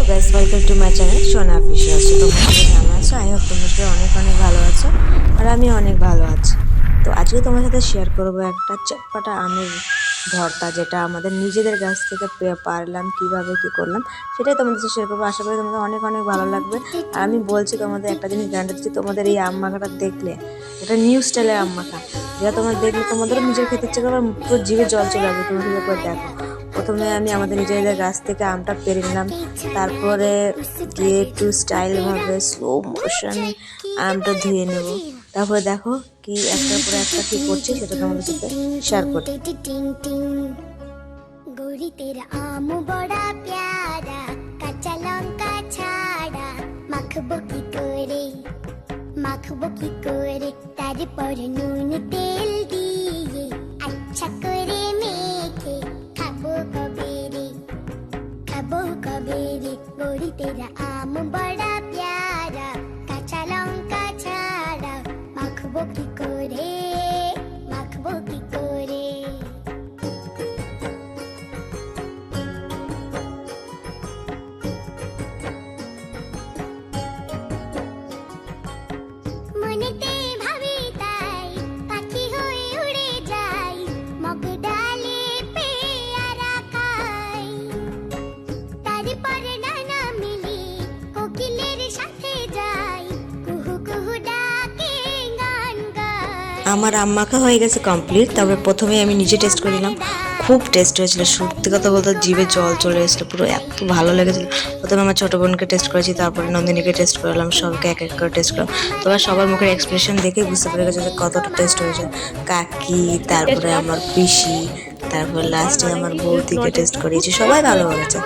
Guys, welcome to my channel সোনা official. তোমরা সবাই কেমন আছো? আই হোপ তোমরা সবাই অনেক অনেক ভালো আছো, আর আমি অনেক ভালো আছি। তো আজকে তোমার সাথে শেয়ার করবো একটা চটপাটা আমের ভর্তা, যেটা আমাদের নিজেদের গাছ থেকে পারলাম, কিভাবে কি করলাম সেটাই তোমাদের সাথে শেয়ার করবো। আশা করি তোমাদের অনেক অনেক ভালো লাগবে। আর আমি বলছি তোমাদের একটা জিনিস গ্যারান্টি দিচ্ছি, তোমাদের এই আম মাখাটা দেখলে, এটা নিউ স্টাইলের আম মাখা, যেটা তোমরা দেখলে তোমাদেরও নিজের খেতে ইচ্ছে করবে, পুরো জিভে জল চলে আসবে। তোমরা ঠিক করে দেখো। প্রথমে আমি আমাদের নিজেদের গাছ থেকে আমটা পেরে নিলাম, তারপরে গিয়ে একটু স্টাইলভাবে স্লো মোশনে আমটা ধুয়ে নেব। তারপরে দেখো কি একটার পর একটা কি করছি সেটা তোমাদের সাথে শেয়ার করি। गोरी तेरा आम बड़ा प्यारा, कच्चा लंका छाड़ा, माखबो की करे तार पर नून तेल दिए, अच्छा करे मेखे खाबो कबे रे गोरी तेरा आम बड़ा प्यारा, कच्चा लंका छाड़ा, माखबो की करे মনেতে ভাবি তাই পাখি হয়ে উড়ে যাই, মগ ডালে পেয়ারা খাই, তারপর নানা মিলি কোকিলের সাথে যাই, কুহু কুহু ডাকে গান গাই। আমার আম মাখা হয়ে গেছে কমপ্লিট। তারপরে প্রথমে আমি নিজে টেস্ট করে নিলাম, খুব টেস্ট হয়েছিল। সত্যি কথা বলতে জিভে জল চলে এসেছিলো, পুরো এত ভালো লেগেছিলো। প্রথমে আমার ছোটো বোনকে টেস্ট করেছি, তারপরে নন্দিনীকে টেস্ট করলাম, সবকে এক এক করে টেস্ট করলাম। তোমার সবার মুখের এক্সপ্রেশন দেখেই বুঝতে পেরে গেছে যে কতটা টেস্ট হয়েছে। কাকি, তারপরে আমার পিসি, তারপর লাস্টে আমার বৌদিকে টেস্ট করিয়েছি, সবাই ভালো বলেছে।